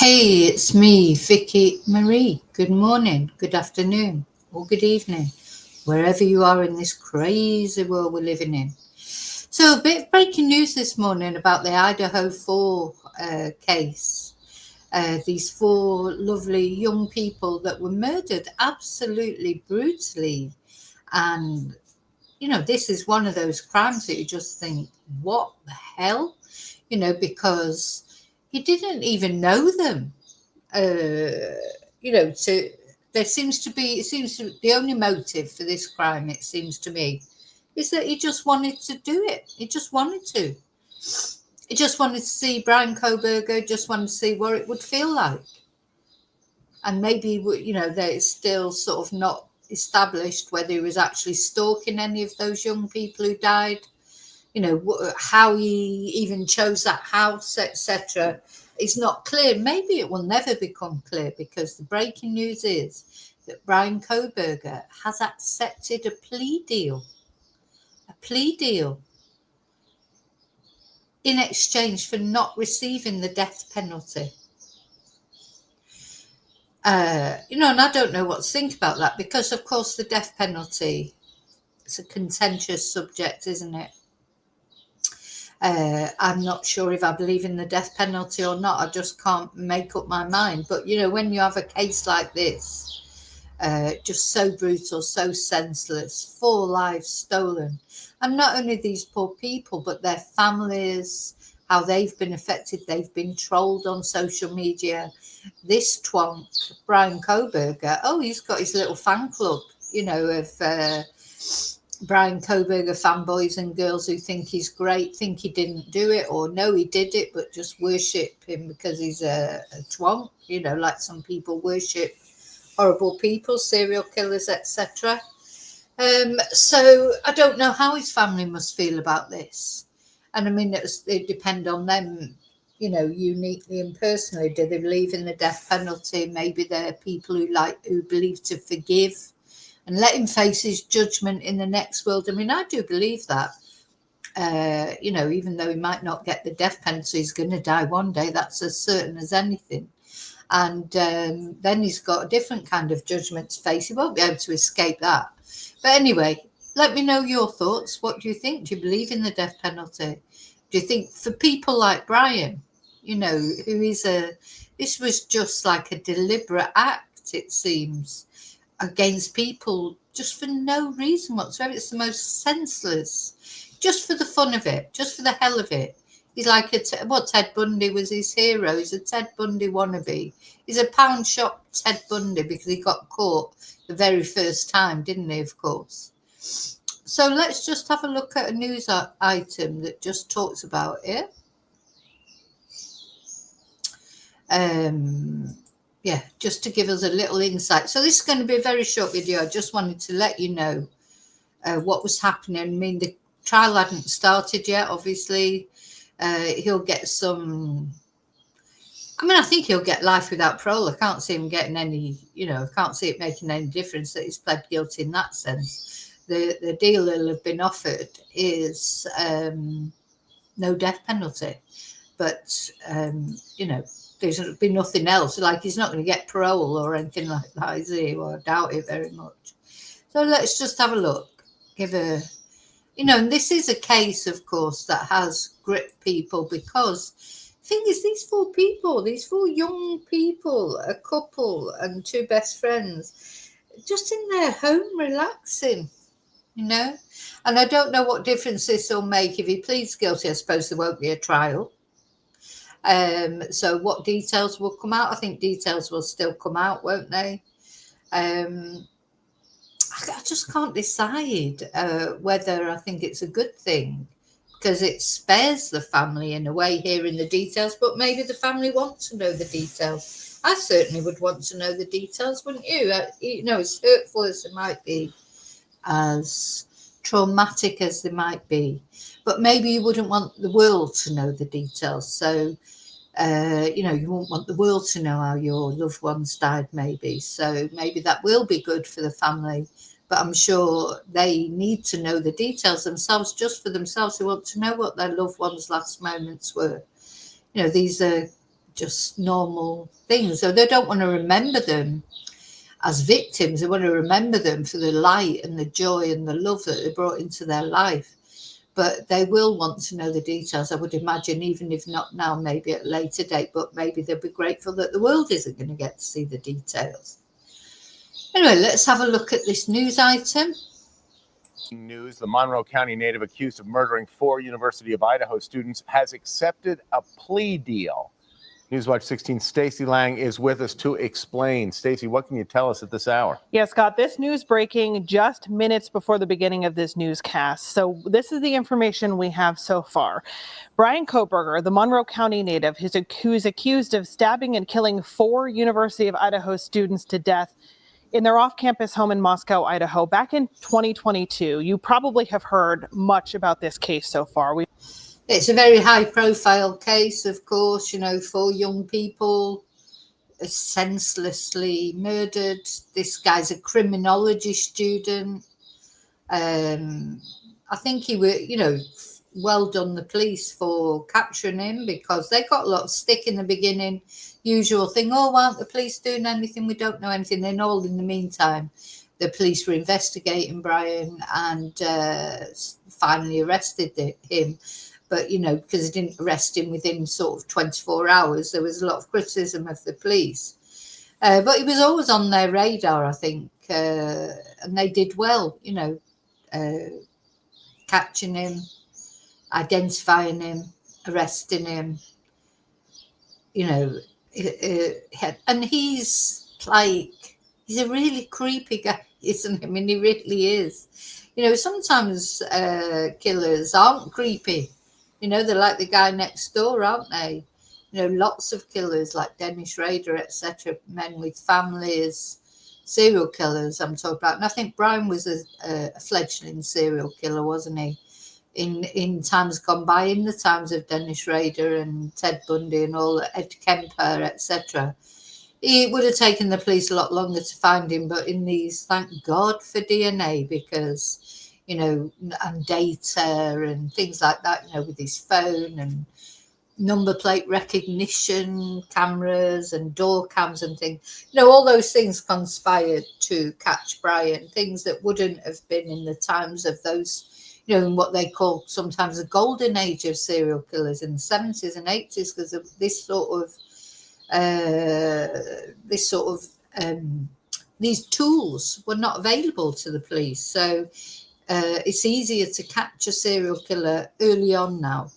Hey, it's me, Vicki Marie. Good morning, good afternoon, or good evening, wherever you are in this crazy world we're living in. So, a bit of breaking news this morning about the Idaho 4 case. These four lovely young people that were murdered absolutely brutally. And, this is one of those crimes that you just think, what the hell? Because he didn't even know them. uh, to there seems to be it seems to the only motive for this crime, it seems to me, is that he just wanted to do it. He just wanted to see Bryan Kohberger, just wanted to see what it would feel like. And maybe that it's still sort of not established whether he was actually stalking any of those young people who died, how he even chose that house, etc. It's not clear. Maybe it will never become clear, because the breaking news is that Bryan Kohberger has accepted a plea deal in exchange for not receiving the death penalty. And I don't know what to think about that, because of course the death penalty, it's a contentious subject, isn't it? I'm not sure if I believe in the death penalty or not. I just can't make up my mind. But, when you have a case like this, just so brutal, so senseless, 4 lives stolen, and not only these poor people, but their families, how they've been affected. They've been trolled on social media. This twonk, Bryan Kohberger, he's got his little fan club, of Bryan Kohberger fanboys and girls who think he's great, think he didn't do it, or know he did it, but just worship him because he's a twonk, like some people worship horrible people, serial killers, etc. So I don't know how his family must feel about this. And I mean, it depends on them, uniquely and personally. Do they believe in the death penalty? Maybe they're people who believe to forgive and let him face his judgment in the next world. I mean, I do believe that. Even though he might not get the death penalty, he's going to die one day. That's as certain as anything. And then he's got a different kind of judgment to face. He won't be able to escape that. But anyway, let me know your thoughts. What do you think? Do you believe in the death penalty? Do you think for people like Bryan, this was just like a deliberate act, it seems, against people just for no reason whatsoever? It's the most senseless, just for the fun of it, just for the hell of it. He's like Ted Bundy was his hero. He's a Ted Bundy wannabe. He's a pound shop Ted Bundy because he got caught the very first time, didn't he, of course? So let's just have a look at a news item that just talks about it. Just to give us a little insight. So this is going to be a very short video. I just wanted to let you know what was happening. I mean, the trial hadn't started yet, obviously. He'll get some... I think he'll get life without parole. I can't see him getting any, I can't see it making any difference that he's pled guilty in that sense. The deal that'll have been offered is no death penalty. But, there's been nothing else. Like, he's not going to get parole or anything like that, is he? Well, I doubt it very much. So let's just have a look. And this is a case, of course, that has gripped people, because the thing is, these four young people, a couple and 2 best friends, just in their home relaxing, And I don't know what difference this will make. If he pleads guilty, I suppose there won't be a trial. So what details will come out? I think details will still come out, won't they? I just can't decide whether I think it's a good thing, because it spares the family in a way hearing the details, but maybe the family want to know the details. I certainly would want to know the details, wouldn't you? As hurtful as they might be, as traumatic as they might be, but maybe you wouldn't want the world to know the details. So you won't want the world to know how your loved ones died, maybe. So maybe that will be good for the family. But I'm sure they need to know the details themselves, just for themselves. They want to know what their loved ones' last moments were. These are just normal things. So they don't want to remember them as victims. They want to remember them for the light and the joy and the love that they brought into their life. But they will want to know the details, I would imagine, even if not now, maybe at a later date. But maybe they'll be grateful that the world isn't going to get to see the details. Anyway, let's have a look at this news item. News: the Monroe County native accused of murdering 4 University of Idaho students has accepted a plea deal. Newswatch 16 Stacey Lang is with us to explain. Stacey, what can you tell us at this hour? Yeah, Scott, this news breaking just minutes before the beginning of this newscast. So this is the information we have so far. Bryan Kohberger, the Monroe County native, who's accused of stabbing and killing 4 University of Idaho students to death in their off-campus home in Moscow, Idaho, back in 2022. You probably have heard much about this case so far. It's a very high-profile case, of course. 4 young people senselessly murdered. This guy's a criminology student. I think he was, well done the police for capturing him, because they got a lot of stick in the beginning. Usual thing, oh, why aren't the police doing anything? We don't know anything. Then all in the meantime, the police were investigating Bryan and finally arrested him. But, because they didn't arrest him within sort of 24 hours, there was a lot of criticism of the police. But he was always on their radar, I think, and they did well, catching him, identifying him, arresting him, and he's a really creepy guy, isn't he? I mean, he really is. Sometimes killers aren't creepy. They're like the guy next door, aren't they? Lots of killers like Dennis Rader, etc., men with families, serial killers I'm talking about. And I think Bryan was a fledgling serial killer, wasn't he? In times gone by, in the times of Dennis Rader and Ted Bundy and all, Ed Kemper, etc. It would have taken the police a lot longer to find him, but in these, thank God for DNA, because, and data and things like that, with his phone and number plate recognition cameras and door cams and things, all those things conspired to catch Bryan, things that wouldn't have been in the times of those, in what they call sometimes the golden age of serial killers in the 70s and 80s, because of these tools were not available to the police. So it's easier to catch a serial killer early on now,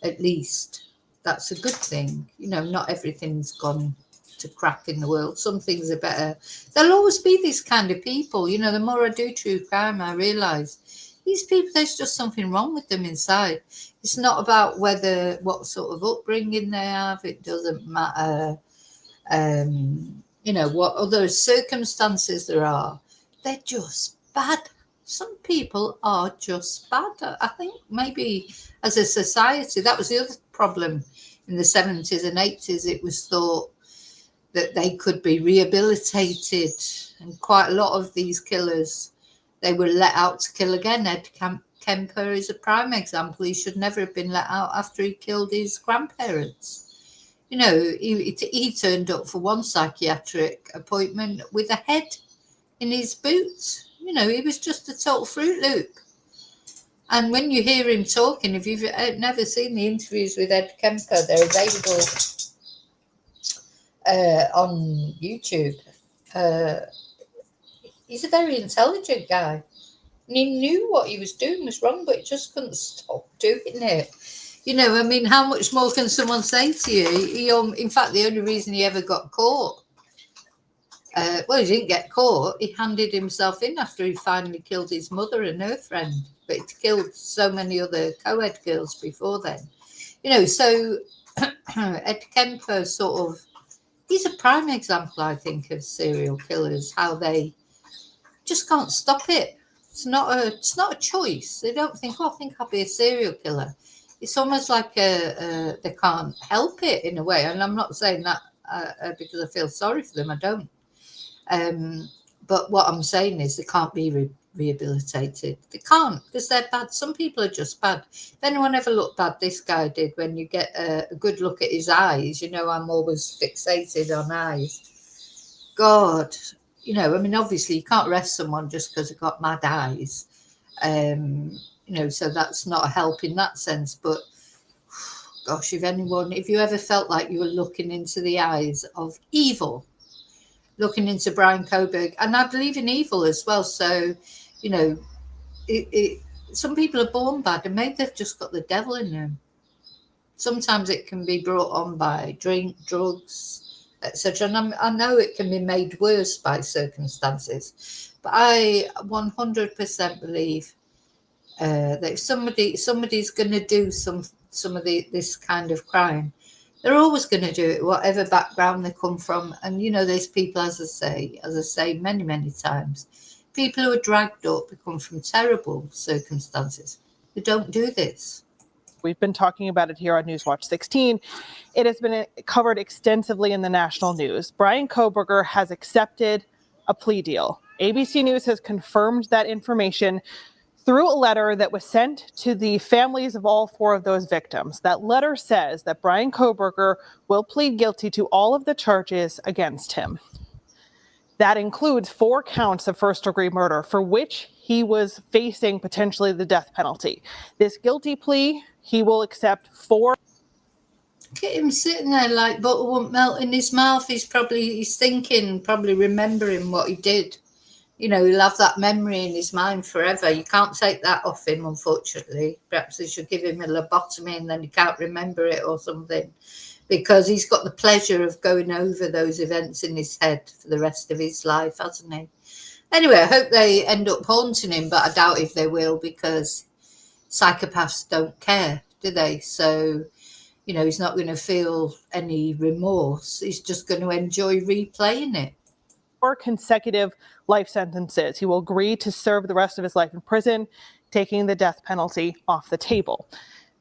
at least. That's a good thing. Not everything's gone to crap in the world. Some things are better. There'll always be these kind of people. The more I do true crime, I realise these people, there's just something wrong with them inside. It's not about what sort of upbringing they have. It doesn't matter, what other circumstances there are. They're just bad. Some people are just bad. I think maybe as a society, that was the other problem in the 70s and 80s. It was thought that they could be rehabilitated, and quite a lot of these killers, they were let out to kill again. Ed Kemper is a prime example. He should never have been let out after he killed his grandparents. He turned up for one psychiatric appointment with a head in his boot. He was just a total Fruit Loop. And when you hear him talking, if you've never seen the interviews with Ed Kemper, they're available on YouTube. He's a very intelligent guy. And he knew what he was doing was wrong, but he just couldn't stop doing it. How much more can someone say to you? In fact, the only reason he ever got caught, he didn't get caught. He handed himself in after he finally killed his mother and her friend. But he'd killed so many other co-ed girls before then. So Ed Kemper he's a prime example, I think, of serial killers, how they just can't stop it. It's not a choice. They don't think, I think I'll be a serial killer. It's almost like they can't help it in a way. And I'm not saying that because I feel sorry for them. I don't. But what I'm saying is they can't be rehabilitated. They can't, because they're bad. Some people are just bad. If anyone ever looked bad, this guy did. When you get a good look at his eyes, you know, I'm always fixated on eyes. God, you know, I mean, obviously you can't arrest someone just because they've got mad eyes. You know, so that's not a help in that sense. But gosh, if you ever felt like you were looking into the eyes of evil, looking into Bryan Kohberger, and I believe in evil as well. So, you know, some people are born bad, and maybe they've just got the devil in them. Sometimes it can be brought on by drink, drugs, etc. And I know it can be made worse by circumstances, but I 100% believe that if somebody's going to do some of this kind of crime, they're always going to do it, whatever background they come from. And you know, there's people, as I say many times, people who are dragged up come from terrible circumstances. They don't do this. We've been talking about it here on Newswatch 16. It has been covered extensively in the national news. Bryan Kohberger has accepted a plea deal. ABC News has confirmed that information through a letter that was sent to the families of all four of those victims. That letter says that Bryan Kohberger will plead guilty to all of the charges against him. That includes 4 counts of first-degree murder, for which he was facing potentially the death penalty. This guilty plea, he will accept 4. Look at him sitting there like butter won't melt in his mouth. He's thinking, probably remembering what he did. You know, he'll have that memory in his mind forever. You can't take that off him, unfortunately. Perhaps they should give him a lobotomy and then he can't remember it or something, because he's got the pleasure of going over those events in his head for the rest of his life, hasn't he? Anyway, I hope they end up haunting him, but I doubt if they will, because psychopaths don't care, do they? So, you know, he's not going to feel any remorse. He's just going to enjoy replaying it. 4 consecutive life sentences. He will agree to serve the rest of his life in prison, taking the death penalty off the table.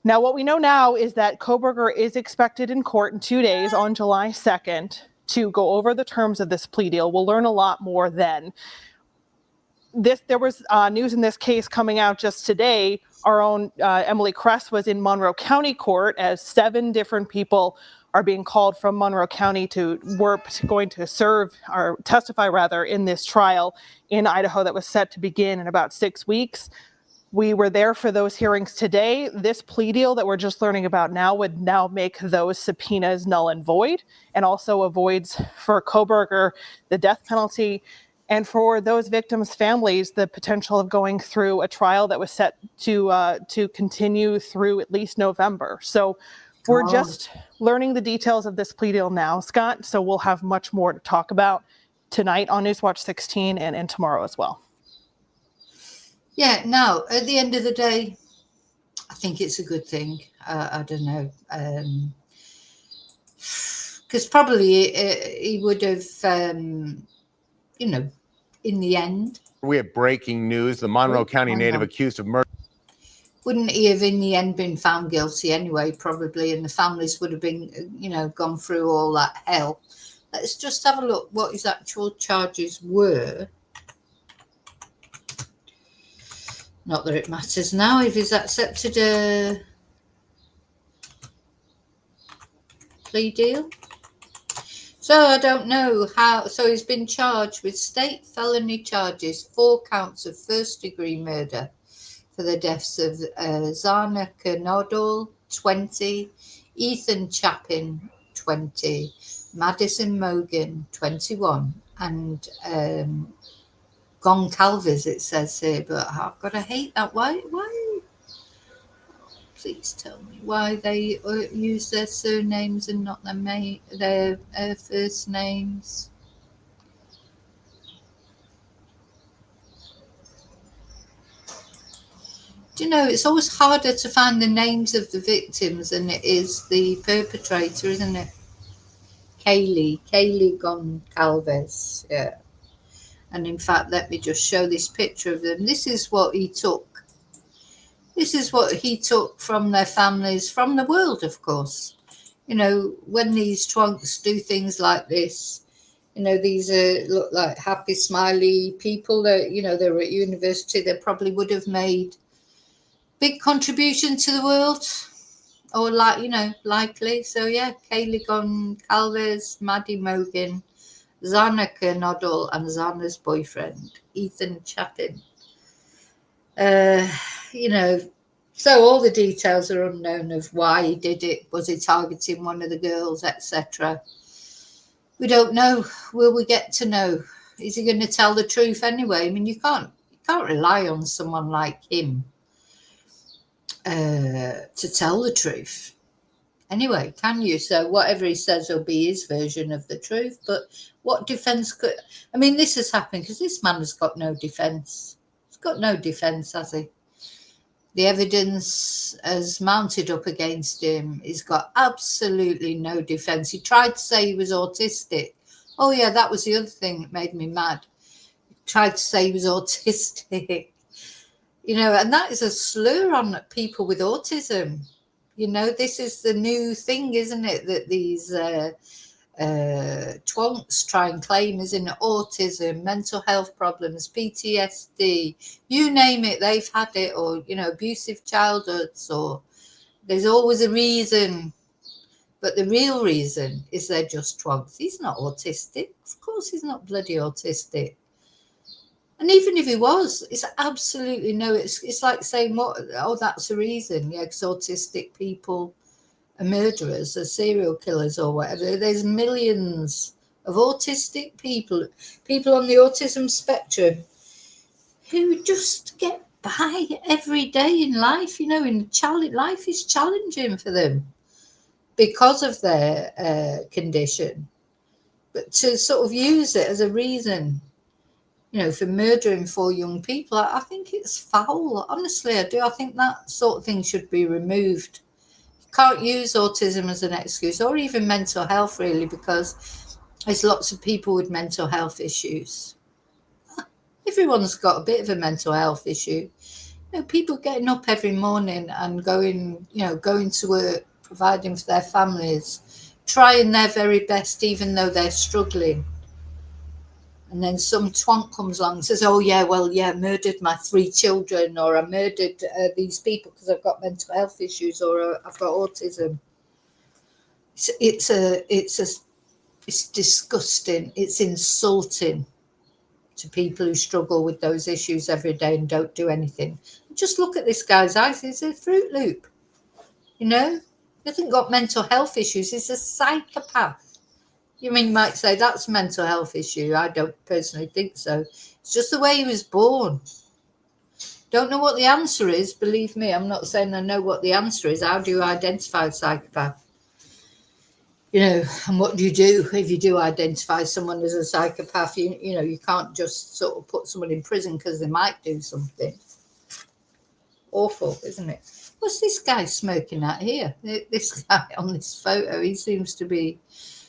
Now, what we know now is that Kohberger is expected in court in 2 days on July 2nd to go over the terms of this plea deal. We'll learn a lot more then. There was news in this case coming out just today. Our own Emily Kress was in Monroe County Court, as 7 different people are being called from Monroe County were going to serve or testify rather in this trial in Idaho that was set to begin in about 6 weeks. We were there for those hearings today. This plea deal that we're just learning about now would now make those subpoenas null and void, and also avoids for Kohberger the death penalty, and for those victims' families the potential of going through a trial that was set to continue through at least November. So we're just learning the details of this plea deal now, Scott, so we'll have much more to talk about tonight on Newswatch 16 and tomorrow as well. Yeah, no, at the end of the day, I think it's a good thing. I don't know. Because probably he would have, you know, in the end. We have breaking news. The Monroe County native accused of murder. Wouldn't he have in the end been found guilty anyway, probably, and the families would have been, you know, gone through all that hell. Let's just have a look what his actual charges were. Not that it matters now if he's accepted a plea deal. So I don't know how. So he's been charged with state felony charges, 4 counts of first-degree murder for the deaths of Zana Kernodal, 20, Ethan Chapin, 20, Madison Mogan, 21, and Goncalves, it says here, but I've got to hate that. Why? Please tell me why they use their surnames and not their first names. Do you know, it's always harder to find the names of the victims than it is the perpetrator, isn't it? Kaylee Goncalves, yeah. And in fact, let me just show this picture of them. This is what he took. This is what he took from their families, from the world, of course. You know, when these trunks do things like this, You know, these look like happy, smiley people that, you know, they were at university. They probably would have made big contribution to the world, or like, you know, likely. So yeah, Kaylee Goncalves, Maddie Mogan, Zana Kernodle, and Zana's boyfriend, Ethan Chapin. You know, so all the details are unknown of why he did it. Was he targeting one of the girls, etc.? We don't know. Will we get to know? Is he going to tell the truth anyway? I mean, you can't rely on someone like him to tell the truth. Anyway, can you? So whatever he says will be his version of the truth. But what defence could... I mean, this has happened because this man has got no defence. He's got no defence, has he? The evidence has mounted up against him. He's got absolutely no defence. He tried to say he was autistic. Oh, yeah, that was the other thing that made me mad. He tried to say he was autistic. You know, and that is a slur on people with autism. You know, this is the new thing, isn't it? That these twonks try and claim, isn't it? Autism, mental health problems, PTSD, you name it, they've had it, or, you know, abusive childhoods, or there's always a reason. But the real reason is they're just twonks. He's not autistic. Of course he's not bloody autistic. And even if he was, it's absolutely no, it's like saying, what? Oh, that's a reason. Yeah, because autistic people are murderers, are serial killers or whatever. There's millions of autistic people on the autism spectrum who just get by every day in life. You know, life is challenging for them because of their condition. But to sort of use it as a reason, you know, for murdering 4 young people, I think it's foul. Honestly, I do. I think that sort of thing should be removed. You can't use autism as an excuse, or even mental health, really, because there's lots of people with mental health issues. Everyone's got a bit of a mental health issue. You know, people getting up every morning and going to work, providing for their families, trying their very best, even though they're struggling. And then some twonk comes along and says, oh, yeah, well, yeah, I murdered my 3 children, or I murdered these people because I've got mental health issues, or I've got autism. It's disgusting. It's insulting to people who struggle with those issues every day and don't do anything. Just look at this guy's eyes. He's a Fruit Loop. You know, he hasn't got mental health issues. He's a psychopath. You might say that's a mental health issue. I don't personally think so. It's just the way he was born. Don't know what the answer is. Believe me, I'm not saying I know what the answer is. How do you identify a psychopath? You know, and what do you do if you do identify someone as a psychopath? You know, you can't just sort of put someone in prison because they might do something. Awful, isn't it? What's this guy smoking at here? This guy on this photo, he seems to be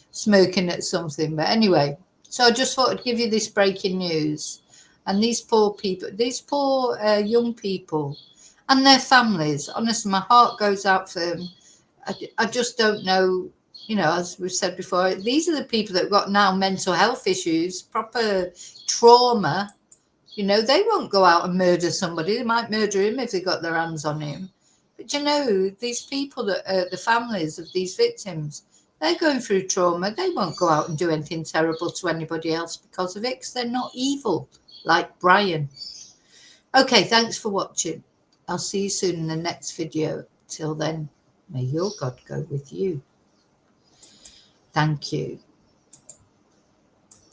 smoking at something. But anyway, so I just thought I'd give you this breaking news. And these poor people, these poor young people and their families, honestly, my heart goes out for them. I just don't know, you know, as we've said before, these are the people that have got now mental health issues, proper trauma. You know, they won't go out and murder somebody. They might murder him if they got their hands on him. But you know, these people that the families of these victims, they're going through trauma. They won't go out and do anything terrible to anybody else because of it, because they're not evil, like Bryan. Okay, thanks for watching. I'll see you soon in the next video. Till then, may your God go with you. Thank you.